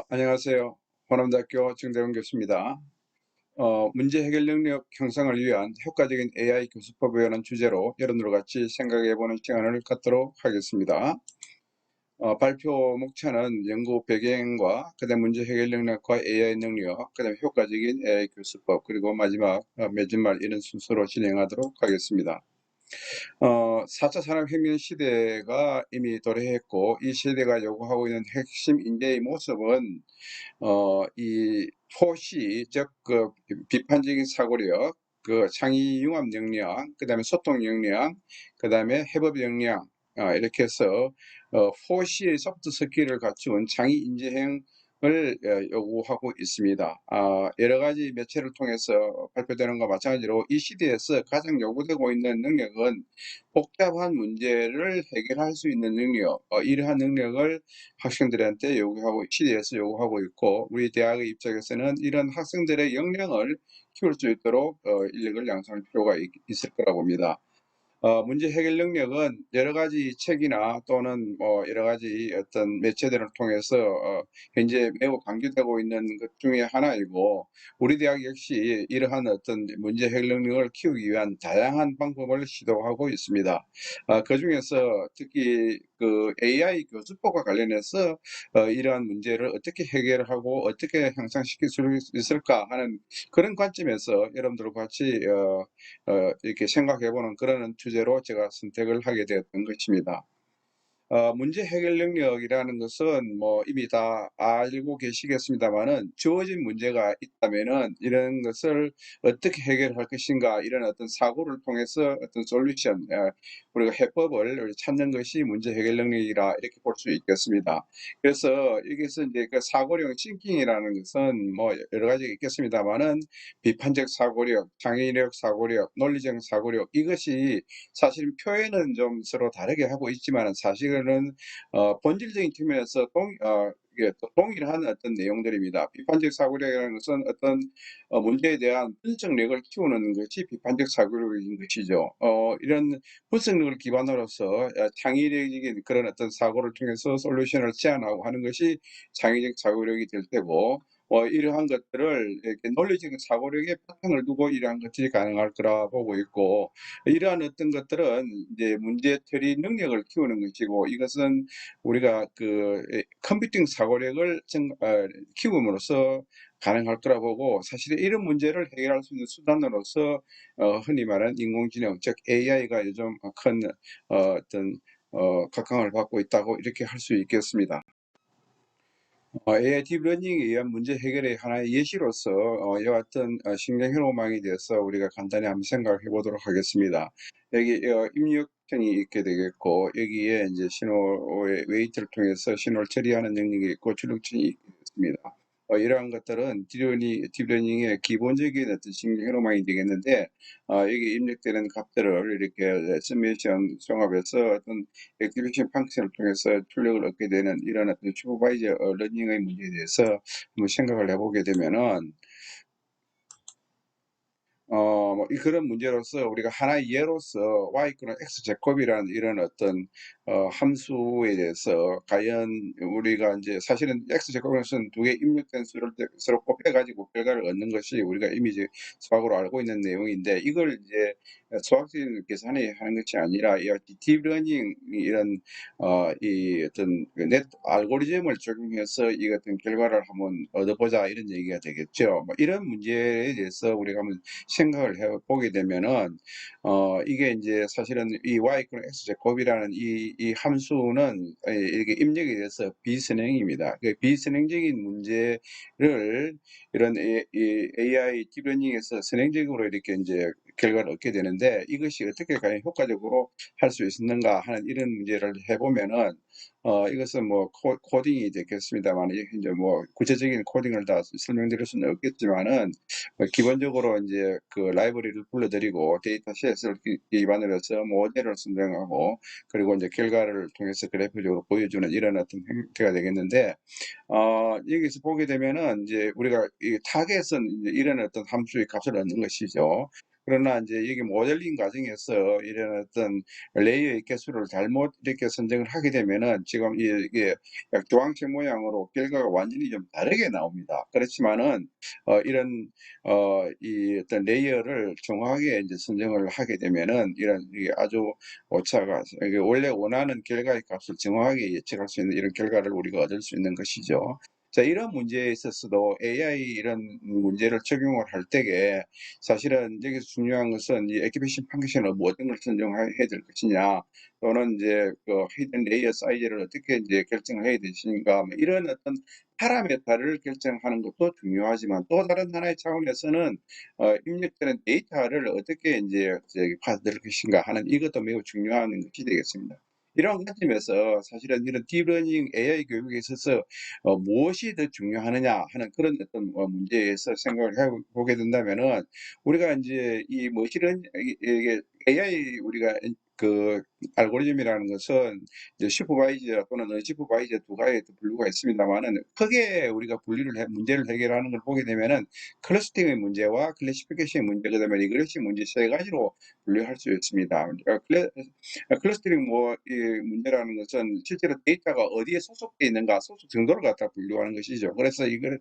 안녕하세요. 호남대학교 정대원 교수입니다. 문제 해결 능력 향상을 위한 효과적인 AI 교수법이라는 주제로 여러분들과 같이 생각해보는 시간을 갖도록 하겠습니다. 발표 목차는 연구 배경과 그다음 문제 해결 능력과 AI 능력, 그다음 효과적인 AI 교수법, 그리고 마지막 맺은말 이런 순서로 진행하도록 하겠습니다. 4차 산업혁명 시대가 이미 도래했고, 이 시대가 요구하고 있는 핵심 인재의 모습은 이 포시, 즉 비판적인 사고력, 창의 융합 역량, 그다음에 소통 역량, 그다음에 해법 역량, 이렇게 해서 포시의 소프트 스킬을 갖춘 창의 인재형을 요구하고 있습니다. 여러 가지 매체를 통해서 발표되는 것과 마찬가지로 이 시대에서 가장 요구되고 있는 능력은 복잡한 문제를 해결할 수 있는 능력, 이러한 능력을 학생들한테 요구하고 시대에서 요구하고 있고, 우리 대학의 입장에서는 이런 학생들의 역량을 키울 수 있도록 인력을 양성할 필요가 있을 거라고 봅니다. 문제 해결 능력은 여러 가지 책이나 또는 뭐 여러 가지 어떤 매체들을 통해서 현재 매우 강조되고 있는 것 중에 하나이고, 우리 대학 역시 이러한 어떤 문제 해결 능력을 키우기 위한 다양한 방법을 시도하고 있습니다. 그중에서 특히 AI 교수법과 관련해서 이러한 문제를 어떻게 해결하고 어떻게 향상시킬 수 있을까 하는 그런 관점에서 여러분들과 같이 이렇게 생각해보는 그런 주제로 제가 선택을 하게 되었던 것입니다. 문제 해결 능력이라는 것은 뭐 이미 다 알고 계시겠습니다만은, 주어진 문제가 있다면은 이런 것을 어떻게 해결할 것인가, 이런 어떤 사고를 통해서 어떤 솔루션, 우리가 해법을 찾는 것이 문제 해결 능력이라 이렇게 볼 수 있겠습니다. 그래서 여기서 이제 그 사고력 싱킹이라는 것은 뭐 여러 가지가 있겠습니다만은, 비판적 사고력, 창의력 사고력, 논리적 사고력, 이것이 사실 표현은 좀 서로 다르게 하고 있지만 사실은 본질적인 측면에서 이게 또 동일한 어떤 내용들입니다. 비판적 사고력이라는 것은 어떤 문제에 대한 분석력을 키우는 것이 비판적 사고력인 것이죠. 이런 분석력을 기반으로서 창의적인 그런 어떤 사고를 통해서 솔루션을 제안하고 하는 것이 창의적 사고력이 될 테고, 이러한 것들을 이렇게 논리적인 사고력에 바탕을 두고 이러한 것들이 가능할 거라 보고 있고, 이러한 어떤 것들은 이제 문제풀이 능력을 키우는 것이고, 이것은 우리가 컴퓨팅 사고력을 키움으로써 가능할 거라 보고, 사실 이런 문제를 해결할 수 있는 수단으로서 흔히 말하는 인공지능, 즉 AI가 요즘 큰 어떤 각광을 받고 있다고 이렇게 할 수 있겠습니다. AI 딥러닝에 의한 문제 해결의 하나의 예시로서 이와 같은 신경회로망에 대해서 우리가 간단히 한번 생각해 보도록 하겠습니다. 여기 입력형이 있게 되겠고, 여기에 이제 신호의 웨이트를 통해서 신호를 처리하는 능력이 있고, 출력층이 있게 되겠습니다. 이러한 것들은 딥러닝의 기본적인 어떤 신경회로망이 되겠는데, 여기 입력되는 값들을 이렇게 서메이션 종합해서 어떤 액티베이션 펑션을 통해서 출력을 얻게 되는 이런 어떤 슈퍼바이저 러닝의 문제에 대해서 한번 생각을 해보게 되면은, 그런 문제로서 우리가 하나의 예로서 y는 x 제곱이라는 이런 어떤 함수에 대해서 과연 우리가 이제 사실은 x 제곱에서는 두 개 입력된 수를 서로 곱해가지고 결과를 얻는 것이 우리가 이미 이제 수학으로 알고 있는 내용인데, 이걸 이제 수학적인 계산이 하는 것이 아니라 이 딥러닝 이런 이 어떤 넷 알고리즘을 적용해서 이 같은 결과를 한번 얻어보자, 이런 얘기가 되겠죠. 뭐 이런 문제에 대해서 우리가 한번 생각을 해 보게 되면은, 이게 이제 사실은 이 y x 제곱이라는 이 함수는 이렇게 입력에 대해서 비선행입니다. 그 비선행적인 문제를 이런 이 AI 딥러닝에서 선행적으로 이렇게 이제 결과를 얻게 되는데, 이것이 어떻게 과연 효과적으로 할 수 있었는가 하는 이런 문제를 해보면은, 이것은 뭐 코딩이 되겠습니다만, 이제 뭐 구체적인 코딩을 다 설명드릴 수는 없겠지만은, 기본적으로 이제 그 라이브러리를 불러들이고 데이터셋을 기반으로 해서 모델을 선정하고, 그리고 이제 결과를 통해서 그래프적으로 보여주는 이런 어떤 형태가 되겠는데, 여기서 보게 되면은 이제 우리가 이 타겟은 이제 이런 어떤 함수의 값을 얻는 것이죠. 그러나 이제 여기 모델링 과정에서 이런 어떤 레이어의 개수를 잘못 이렇게 선정을 하게 되면은 지금 이게 약 조각식 모양으로 결과가 완전히 좀 다르게 나옵니다. 그렇지만은 이런 이 어떤 레이어를 정확하게 이제 선정을 하게 되면은 이런 이게 아주 오차가 이게 원래 원하는 결과의 값을 정확하게 예측할 수 있는 이런 결과를 우리가 얻을 수 있는 것이죠. 자, 이런 문제에 있어서도 AI 이런 문제를 적용을 할 때에 사실은 여기서 중요한 것은 이 액티베이션 펑션을 뭐 어떤 걸 선정해야 될 것이냐, 또는 이제 그 히든 레이어 사이즈를 어떻게 이제 결정을 해야 되시는가, 뭐 이런 어떤 파라미터를 결정하는 것도 중요하지만, 또 다른 하나의 차원에서는 입력되는 데이터를 어떻게 이제 저기 받을 것인가 하는 이것도 매우 중요한 것이 되겠습니다. 이런 관점에서 사실은 이런 딥러닝 AI 교육에 있어서 무엇이 더 중요하느냐 하는 그런 어떤 문제에서 생각을 해 보게 된다면은, 우리가 인제 이 머신은 이게 AI 우리가 그 알고리즘이라는 것은 이제 슈퍼바이저 또는 언슈퍼바이저 두 가지의 또 분류가 있습니다마는, 크게 우리가 분리를 해 문제를 해결하는 걸 보게 되면은 클러스팅의 문제와 클래시피케이션의 문제, 그다음에 리그레션 문제 세 가지로 분류할 수 있습니다. 클러스터링 뭐 이 문제라는 것은 실제로 데이터가 어디에 소속돼 있는가, 소속 정도를 갖다 분류하는 것이죠. 그래서 이걸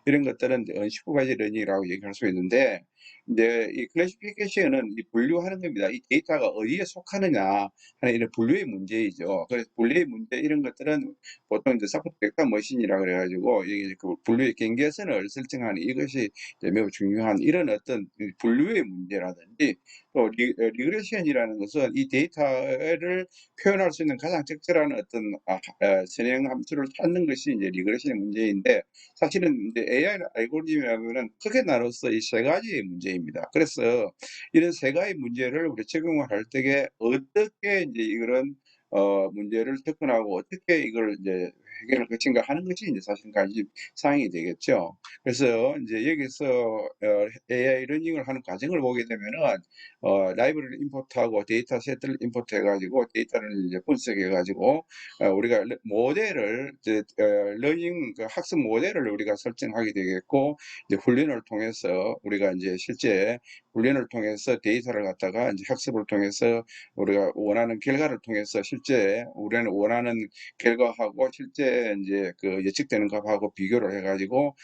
이런 것들은 unsupervised learning이라고 얘기할 수 있는데, 이제 이 클래시피케이션은 이 분류하는 겁니다. 이 데이터가 어디에 속하느냐 하는 이런 분류의 문제이죠. 그래서 분류의 문제 이런 것들은 보통 이제 서포트 벡터 머신이라 그래 가지고 이게 그 분류의 경계선을 설정하는 이것이 이제 매우 중요한 이런 어떤 이 분류의 문제라든지, 또 리그레션이라는 것은 이 데이터를 표현할 수 있는 가장 적절한 어떤 선행 함수를 찾는 것이 이제 리그레션의 문제인데, 사실은 이제 AI 알고리즘이라면은 크게 나눠서 이 세 가지의 문제입니다. 그래서 이런 세 가지 문제를 우리 적용을 할 때에 어떻게 이제 이런 문제를 접근하고 어떻게 이걸 이제 해결할 것인가 하는 것이 이제 사실 관심 사항이 되겠죠. 그래서 이제 여기서 AI 러닝을 하는 과정을 보게 되면은 라이브러리를 임포트하고 데이터셋을 임포트해 가지고 데이터를 이제 분석해 가지고 우리가 모델을 이제 러닝 그 학습 모델을 우리가 설정하게 되겠고, 이제 훈련을 통해서 우리가 이제 실제 훈련을 통해서 데이터를 갖다가 이제 학습을 통해서 우리가 원하는 결과를 통해서 실제 우리는 원하는 결과하고 실제 이제 그 예측되는 값하고 비교를 해 가지고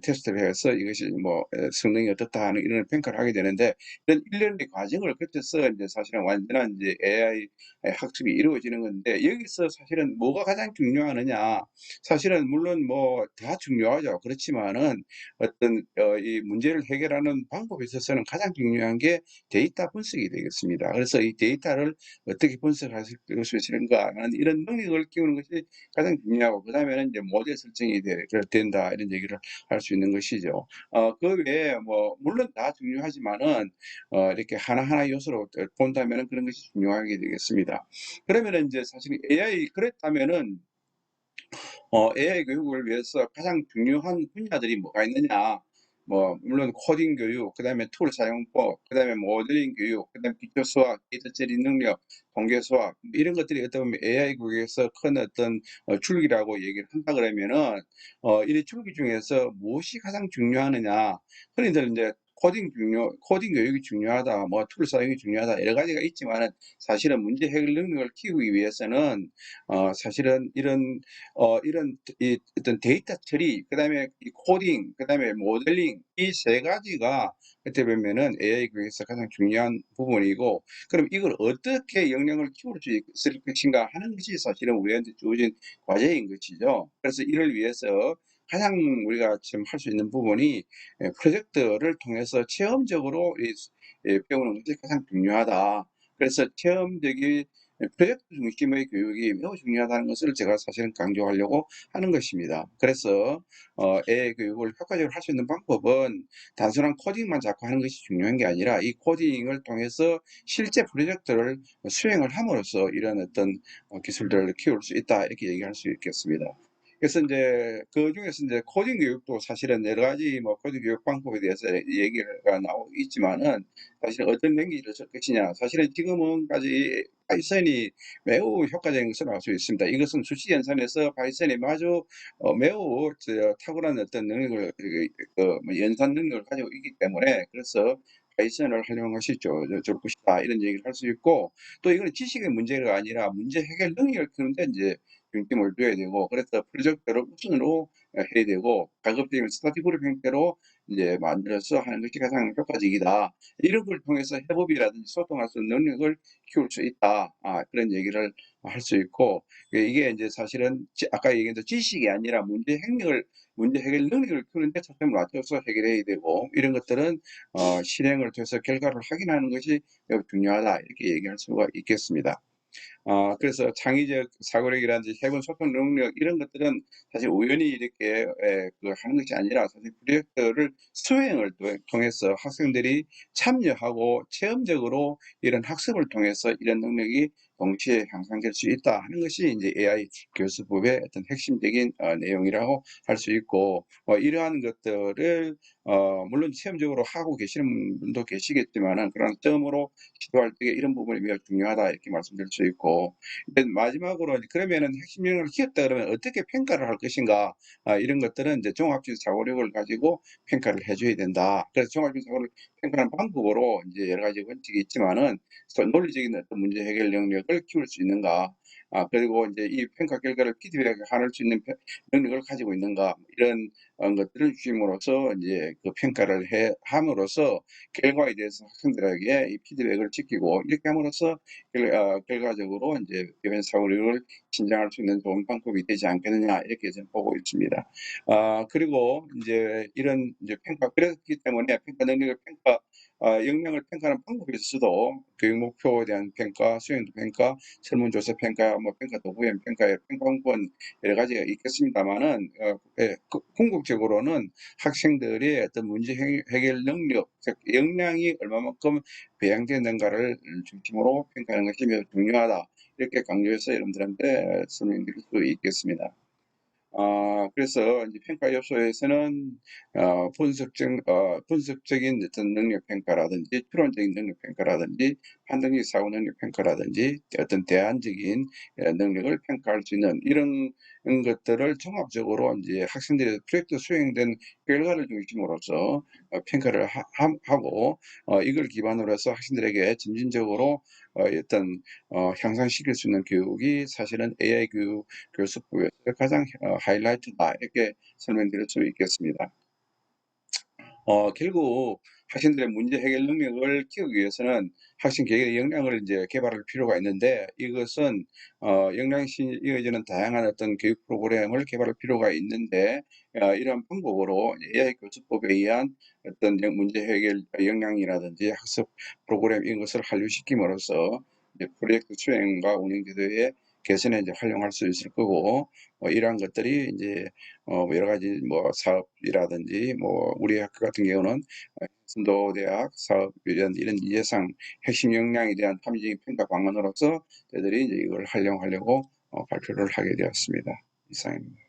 테스트를 해서 이것이 뭐 성능이 어떻다 하는 이런 평가를 하게 되는데, 이런 일련의 과정을 거쳐서 이제 사실은 완전한 이제 AI 학습이 이루어지는 건데, 여기서 사실은 뭐가 가장 중요하느냐? 사실은 물론 뭐 다 중요하죠. 그렇지만은 어떤 이 문제를 해결하는 방법에 있어서는 가장 중요한 게 데이터 분석이 되겠습니다. 그래서 이 데이터를 어떻게 분석하실 수 있는가 하는 이런 능력을 키우는 것이 가장 중요하고, 그다음에는 이제 모델 설정이 된다 이런 얘기를 할 수 있는 것이죠. 그 외에 뭐 물론 다 중요하지만은 이렇게 하나하나 요소로 본다면은 그런 것이 중요하게 되겠습니다. 그러면은 인제 사실 AI 그랬다면은 AI 교육을 위해서 가장 중요한 분야들이 뭐가 있느냐. 뭐 물론 코딩 교육, 그다음에 툴 사용법, 그다음에 모델링 교육, 그다음에 기초 수학, 데이터 처리 능력, 통계 수학, 이런 것들이 어떻게 보면 AI 교육에서 큰 어떤 줄기라고 얘기를 한다 그러면은 이 줄기 중에서 무엇이 가장 중요하느냐. 흔히들 인제 코딩 교육이 중요하다, 뭐 툴 사용이 중요하다, 여러 가지가 있지만은, 사실은 문제 해결 능력을 키우기 위해서는 사실은 이런 이 어떤 데이터 처리, 그다음에 이 코딩, 그다음에 모델링, 이 세 가지가 어떻게 보면은 AI 교육에서 가장 중요한 부분이고, 그럼 이걸 어떻게 역량을 키울 수 있을 것인가 하는 것이 사실은 우리한테 주어진 과제인 것이죠. 그래서 이를 위해서 가장 우리가 지금 할 수 있는 부분이 프로젝트를 통해서 체험적으로 배우는 것이 가장 중요하다. 그래서 체험적인 프로젝트 중심의 교육이 매우 중요하다는 것을 제가 사실은 강조하려고 하는 것입니다. 그래서 AI 교육을 효과적으로 할 수 있는 방법은 단순한 코딩만 자꾸 하는 것이 중요한 게 아니라, 이 코딩을 통해서 실제 프로젝트를 수행을 함으로써 이런 어떤 기술들을 키울 수 있다, 이렇게 얘기할 수 있겠습니다. 그래서 인제 그중에서 인제 코딩 교육도 사실은 여러 가지 뭐 코딩 교육 방법에 대해서 얘기가 나오고 있지만은, 사실 어떤 랭귀지를 쓸 것이냐, 사실은 지금은까지 파이썬이 매우 효과적인 것으로 알 수 있습니다. 이것은 수시 연산에서 파이썬이 아주 매우 탁월한 어떤 능력을 뭐 연산 능력을 가지고 있기 때문에, 그래서 바이썬을 활용하시죠. 좋을 것이다. 이런 얘기를 할 수 있고, 또 이거는 지식의 문제가 아니라 문제 해결 능력을 키우는데 이제 중점을 둬야 되고, 그래서 프로젝트를 우선으로 해야 되고, 가급적이면 스타디 그룹 형태로 이제 만들어서 하는 것이 가장 효과적이다. 이런 걸 통해서 협업이라든지 소통할 수 있는 능력을 키울 수 있다. 그런 얘기를 할 수 있고, 이게 이제 사실은 아까 얘기했던 지식이 아니라 문제 해결 능력을 키우는데 초점을 맞춰서 해결해야 되고, 이런 것들은 실행을 통해서 결과를 확인하는 것이 매우 중요하다. 이렇게 얘기할 수가 있겠습니다. 그래서 창의적 사고력이라든지 해본 소통 능력 이런 것들은 사실 우연히 이렇게 하는 것이 아니라 사실 프로젝트를 수행을 통해서 학생들이 참여하고 체험적으로 이런 학습을 통해서 이런 능력이 동시에 향상될 수 있다 하는 것이 이제 AI 교수법의 어떤 핵심적인 내용이라고 할 수 있고, 이러한 것들을 물론 체험적으로 하고 계시는 분도 계시겠지만은 그런 처음으로 시도할 때 이런 부분이 매우 중요하다 이렇게 말씀드릴 수 있고, 마지막으로 그러면은 핵심 능력을 키웠다 그러면 어떻게 평가를 할 것인가, 이런 것들은 이제 종합적 사고력을 가지고 평가를 해줘야 된다. 그래서 종합적 사고를 평가하는 방법으로 이제 여러 가지 원칙이 있지만은 논리적인 어떤 문제 해결 능력을 키울 수 있는가, 그리고 이제 이 평가 결과를 피드백할 수 있는 능력을 가지고 있는가, 이런 것들을 주임으로써 이제 그 평가를 함으로써 결과에 대해서 학생들에게 이 피드백을 지키고 이렇게 함으로써 결과적으로 이제 교ven 사고력을 신장할 수 있는 좋은 방법이 되지 않겠느냐 이렇게 저는 보고 있습니다. 그리고 이제 이런 이제 그렇기 때문에 평가 능력을 역량을 평가하는 방법에 있어서도 교육 목표에 대한 평가, 수행도 평가, 설문조사 평가, 뭐 평가 도구형 평가의 평가 방법은 여러 가지가 있겠습니다만은 궁극적으로는 학생들의 어떤 문제 해결 능력, 즉 역량이 얼마만큼 배양되는가를 중심으로 평가하는 것이 매우 중요하다. 이렇게 강조해서 여러분들한테 설명드릴 수 있겠습니다. 그래서 이제 평가 요소에서는 분석적인 어떤 능력 평가라든지 추론적인 능력 평가라든지 판단적 사고 능력 평가라든지 어떤 대안적인 능력을 평가할 수 있는 이런 것들을 종합적으로 이제 학생들의 프로젝트 수행된 결과를 중심으로서 평가를 하고, 이걸 기반으로 해서 학생들에게 점진적으로 어떤 향상시킬 수 있는 교육이 사실은 AI 교수법에서 가장 하이라이트다 이렇게 설명드릴 수 있겠습니다. 결국 학생들의 문제 해결 능력을 키우기 위해서는 학생 개개인의 역량을 이제 개발할 필요가 있는데, 이것은 역량시 이어지는 다양한 어떤 교육 프로그램을 개발할 필요가 있는데, 이런 방법으로 AI 교수법에 의한 어떤 문제 해결 역량이라든지 학습 프로그램 이런 것을 한류시킴으로써 이제 프로젝트 수행과 운영 제도의 개선에 이제 활용할 수 있을 거고, 이러한 것들이 이제 여러 가지 뭐 사업이라든지 뭐 우리 학교 같은 경우는 신도대학 사업 이런 예상 핵심 역량에 대한 합리적인 평가 방안으로서 저희들이 이제 이걸 활용하려고 발표를 하게 되었습니다. 이상입니다.